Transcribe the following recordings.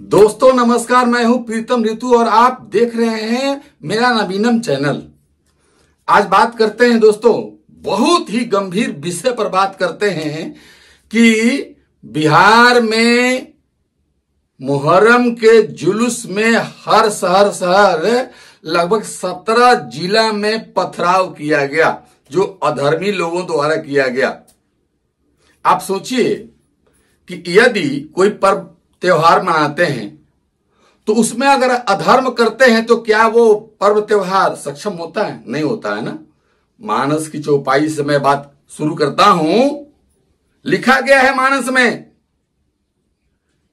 दोस्तों नमस्कार, मैं हूं प्रीतम ऋतु और आप देख रहे हैं मेरा नवीनम चैनल। आज बात करते हैं दोस्तों, बहुत ही गंभीर विषय पर बात करते हैं कि बिहार में मुहर्रम के जुलूस में हर शहर लगभग 17 जिला में पथराव किया गया, जो अधर्मी लोगों द्वारा किया गया। आप सोचिए कि यदि कोई पर्व त्योहार मनाते हैं तो उसमें अगर अधर्म करते हैं तो क्या वो पर्व त्योहार सक्षम होता है? नहीं होता है ना। मानस की चौपाई से मैं बात शुरू करता हूं। लिखा गया है मानस में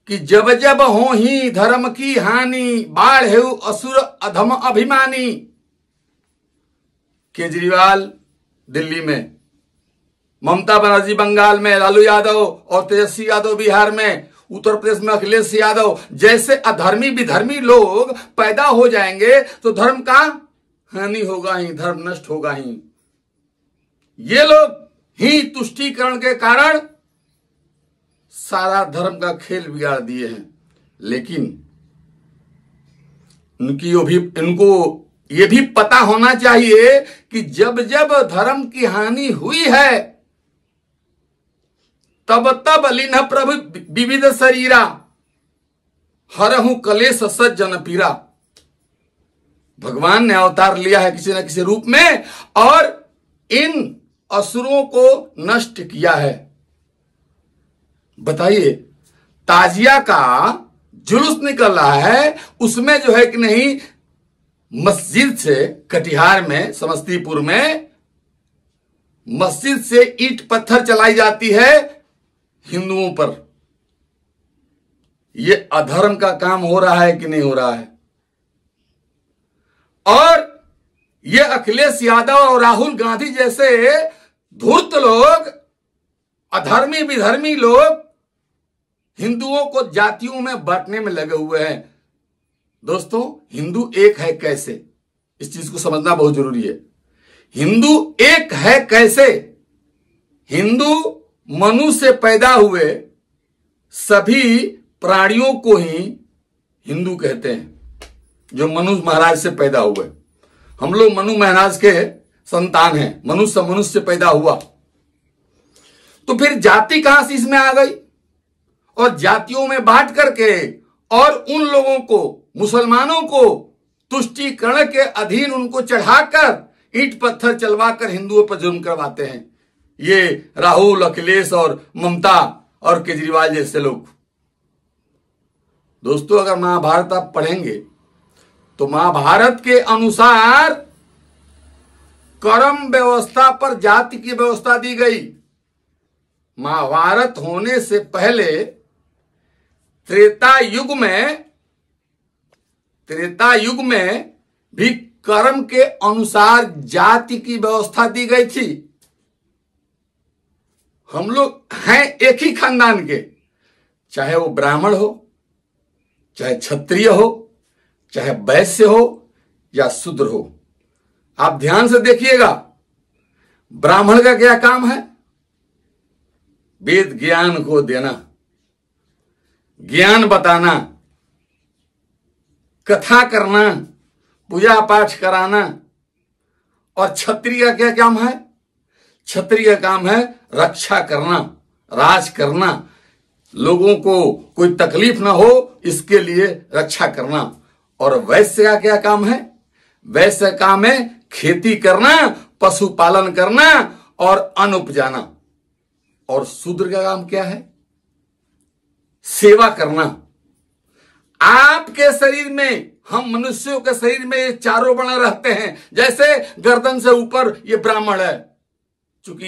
कि जब जब हो ही धर्म की हानि, बाढ़ है असुर अधम अभिमानी। केजरीवाल दिल्ली में, ममता बनर्जी बंगाल में, लालू यादव और तेजस्वी यादव बिहार में, उत्तर प्रदेश में अखिलेश यादव जैसे अधर्मी विधर्मी लोग पैदा हो जाएंगे तो धर्म का हानि होगा ही, धर्म नष्ट होगा ही। ये लोग ही तुष्टीकरण के कारण सारा धर्म का खेल बिगाड़ दिए हैं। लेकिन इनको ये भी पता होना चाहिए कि जब जब धर्म की हानि हुई है तब तब लीन प्रभु विविध शरीरा, हरहु कलेश सज्जन पीरा। भगवान ने अवतार लिया है किसी न किसी रूप में और इन असुरों को नष्ट किया है। बताइए, ताजिया का जुलूस निकल रहा है, उसमें जो है कि नहीं, मस्जिद से कटिहार में, समस्तीपुर में मस्जिद से ईंट पत्थर चलाई जाती है हिंदुओं पर। यह अधर्म का काम हो रहा है कि नहीं हो रहा है? और ये अखिलेश यादव और राहुल गांधी जैसे धूर्त लोग, अधर्मी विधर्मी लोग हिंदुओं को जातियों में बांटने में लगे हुए हैं। दोस्तों, हिंदू एक है कैसे, इस चीज को समझना बहुत जरूरी है। हिंदू एक है कैसे? हिंदू मनुष्य से पैदा हुए सभी प्राणियों को ही हिंदू कहते हैं, जो मनु महाराज से पैदा हुए। हम लोग मनु महाराज के संतान हैं, मनुष्य मनुष्य से पैदा हुआ। तो फिर जाति कहां से इसमें आ गई? और जातियों में बांट करके और उन लोगों को, मुसलमानों को तुष्टीकरण के अधीन उनको चढ़ाकर ईंट पत्थर चलवाकर हिंदुओं पर जुल्म करवाते हैं ये राहुल, अखिलेश और ममता और केजरीवाल जैसे लोग। दोस्तों, अगर महाभारत आप पढ़ेंगे तो महाभारत के अनुसार कर्म व्यवस्था पर जाति की व्यवस्था दी गई। महाभारत होने से पहले त्रेता युग में भी कर्म के अनुसार जाति की व्यवस्था दी गई थी। हम लोग हैं एक ही खानदान के, चाहे वो ब्राह्मण हो, चाहे क्षत्रिय हो, चाहे वैश्य हो या शूद्र हो। आप ध्यान से देखिएगा, ब्राह्मण का क्या काम है? वेद ज्ञान को देना, ज्ञान बताना, कथा करना, पूजा पाठ कराना। और क्षत्रिय का क्या काम है? क्षत्रिय का काम है रक्षा करना, राज करना, लोगों को कोई तकलीफ ना हो इसके लिए रक्षा करना। और वैश्य का क्या काम है? वैश्य का काम है खेती करना, पशुपालन करना और अन्न उपजाना। और शूद्र का काम क्या है? सेवा करना। आपके शरीर में, हम मनुष्यों के शरीर में ये चारों वर्ण रहते हैं। जैसे गर्दन से ऊपर ये ब्राह्मण है, चूंकि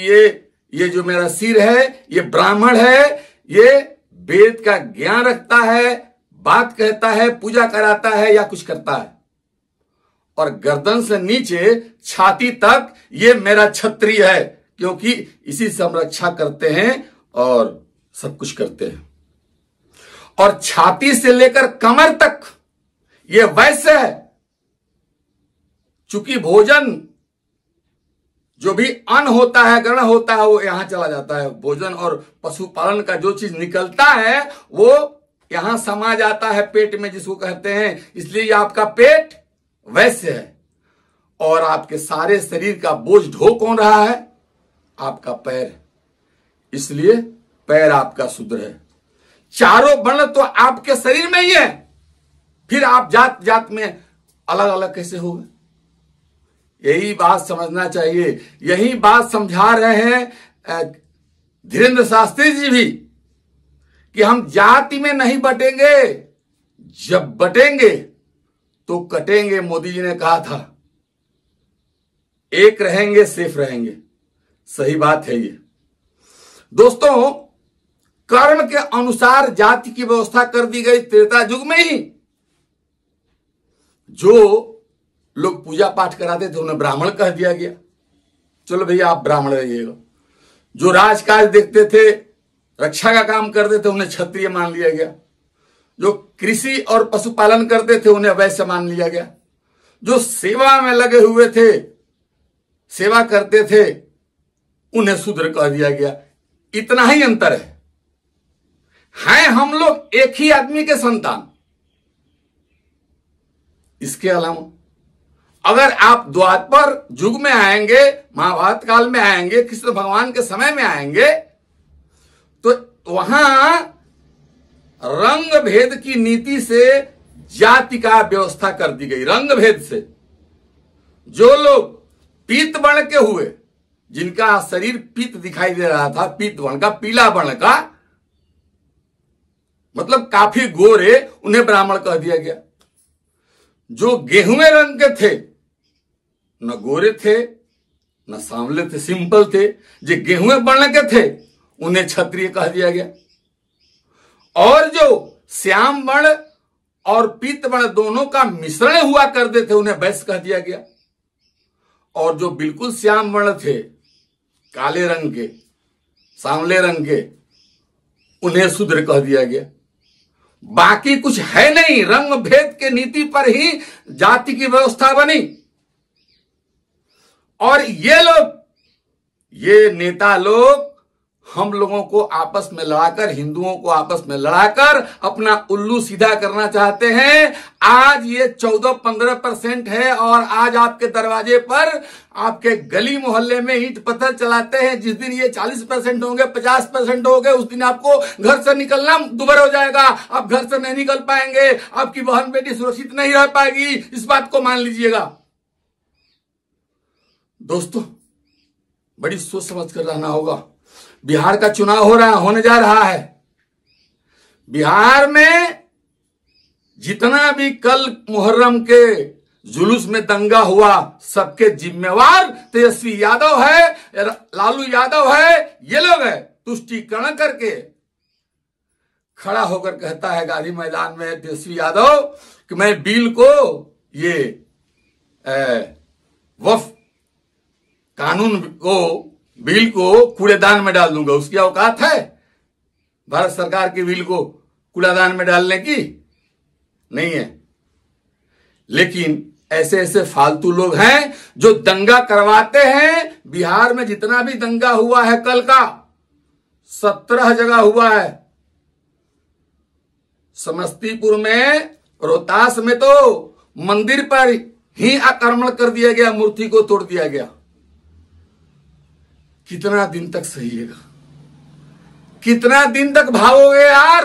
ये जो मेरा सिर है ये ब्राह्मण है, ये वेद का ज्ञान रखता है, बात कहता है, पूजा कराता है या कुछ करता है। और गर्दन से नीचे छाती तक ये मेरा क्षत्रिय है, क्योंकि इसी से हम रक्षा करते हैं और सब कुछ करते हैं। और छाती से लेकर कमर तक ये वैश्य है। चूंकि भोजन, जो भी अन्न होता है, ग्रहण होता है, वो यहां चला जाता है। भोजन और पशुपालन का जो चीज निकलता है वो यहां समा जाता है पेट में, जिसको कहते हैं, इसलिए ये आपका पेट वैसे है। और आपके सारे शरीर का बोझ ढो कौन रहा है? आपका पैर, इसलिए पैर आपका शुद्र है। चारों वर्ण तो आपके शरीर में ही है, फिर आप जात जात में अलग अलग कैसे हो गए? यही बात समझना चाहिए। यही बात समझा रहे हैं धीरेन्द्र शास्त्री जी भी, कि हम जाति में नहीं बटेंगे, जब बटेंगे तो कटेंगे। मोदी जी ने कहा था, एक रहेंगे सेफ रहेंगे। सही बात है ये। दोस्तों, कर्म के अनुसार जाति की व्यवस्था कर दी गई त्रेता युग में ही। जो लोग पूजा पाठ कराते थे उन्हें ब्राह्मण कह दिया गया, चलो भैया आप ब्राह्मण रहिएगा। जो राजकाज देखते थे, रक्षा का काम करते थे, उन्हें क्षत्रिय मान लिया गया। जो कृषि और पशुपालन करते थे उन्हें वैश्य मान लिया गया। जो सेवा में लगे हुए थे, सेवा करते थे, उन्हें शूद्र कह दिया गया। इतना ही अंतर है हम लोग एक ही आदमी के संतान। इसके अलावा अगर आप द्वापर युग में आएंगे, महाभारत काल में आएंगे, कृष्ण भगवान के समय में आएंगे, तो वहां रंग भेद की नीति से जाति का व्यवस्था कर दी गई। रंग भेद से जो लोग पीत वर्ण के हुए, जिनका शरीर पीत दिखाई दे रहा था, पीत वर्ण का, पीला वर्ण का, मतलब काफी गोरे, उन्हें ब्राह्मण कह दिया गया। जो गेहुए रंग के थे, न गोरे थे न सांवले थे, सिंपल थे, जो गेहुए वर्ण के थे उन्हें क्षत्रिय कह दिया गया। और जो श्याम वर्ण और पीत वर्ण दोनों का मिश्रण हुआ करते थे उन्हें वैश्य कह दिया गया। और जो बिल्कुल श्याम वर्ण थे, काले रंग के, सांवले रंग के, उन्हें शूद्र कह दिया गया। बाकी कुछ है नहीं, रंग भेद के नीति पर ही जाति की व्यवस्था बनी। और ये लोग, ये नेता लोग हम लोगों को आपस में लड़ाकर, हिंदुओं को आपस में लड़ाकर अपना उल्लू सीधा करना चाहते हैं। आज ये 14-15% है और आज आपके दरवाजे पर, आपके गली मोहल्ले में ईंट पत्थर चलाते हैं। जिस दिन ये 40% होंगे, 50% होंगे, उस दिन आपको घर से निकलना दुभर हो जाएगा। आप घर से नहीं निकल पाएंगे, आपकी बहन बेटी सुरक्षित नहीं रह पाएगी। इस बात को मान लीजिएगा। दोस्तों, बड़ी सोच समझ कर रहना होगा। बिहार का चुनाव होने जा रहा है। बिहार में जितना भी कल मुहर्रम के जुलूस में दंगा हुआ, सबके जिम्मेवार तेजस्वी यादव है, लालू यादव है, ये लोग है। तुष्टीकरण करके खड़ा होकर कहता है गांधी मैदान में तेजस्वी यादव कि मैं बिल को, ये वफ कानून को, बिल को कूड़ेदान में डाल दूंगा। उसकी औकात है भारत सरकार के बिल को कूड़ेदान में डालने की? नहीं है। लेकिन ऐसे ऐसे फालतू लोग हैं जो दंगा करवाते हैं। बिहार में जितना भी दंगा हुआ है कल का, 17 जगह हुआ है। समस्तीपुर में, रोहतास में तो मंदिर पर ही आक्रमण कर दिया गया, मूर्ति को तोड़ दिया गया। कितना दिन तक सहिएगा? कितना दिन तक भागोगे यार?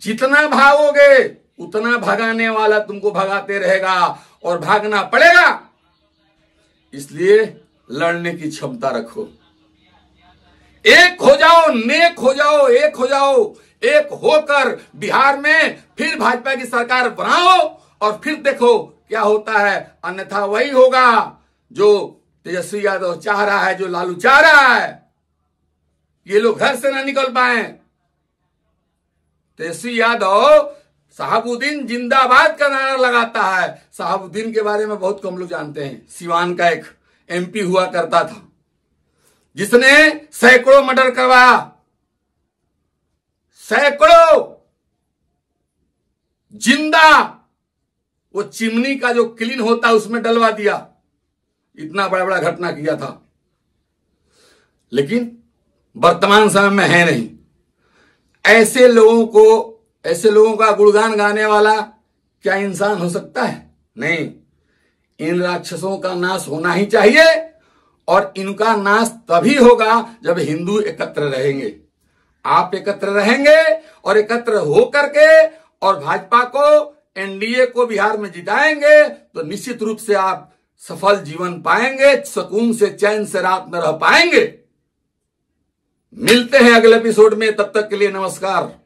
जितना भागोगे उतना भगाने वाला तुमको भगाते रहेगा और भागना पड़ेगा। इसलिए लड़ने की क्षमता रखो। एक हो जाओ, नेक हो जाओ, एक हो जाओ। एक होकर बिहार में फिर भाजपा की सरकार बनाओ और फिर देखो क्या होता है। अन्यथा वही होगा जो तेजस्वी यादव चाह रहा है, जो लालू चाह रहा है। ये लोग घर से ना निकल पाए। तेजस्वी यादव शहाबुद्दीन जिंदाबाद का नारा लगाता है। शहाबुद्दीन के बारे में बहुत कम लोग जानते हैं। सिवान का एक MP हुआ करता था, जिसने सैकड़ों मर्डर करवाया, सैकड़ों जिंदा। वो चिमनी का जो क्लीन होता है उसमें डलवा दिया। इतना बड़ा बड़ा घटना किया था। लेकिन वर्तमान समय में है नहीं। ऐसे लोगों का गुणगान गाने वाला क्या इंसान हो सकता है? नहीं। इन राक्षसों का नाश होना ही चाहिए, और इनका नाश तभी होगा जब हिंदू एकत्र रहेंगे। आप एकत्र रहेंगे और एकत्र होकर के और भाजपा को, एनडीए को बिहार में जिताएंगे तो निश्चित रूप से आप सफल जीवन पाएंगे, सुकून से चैन से रात में रह पाएंगे। मिलते हैं अगले एपिसोड में, तब तक के लिए नमस्कार।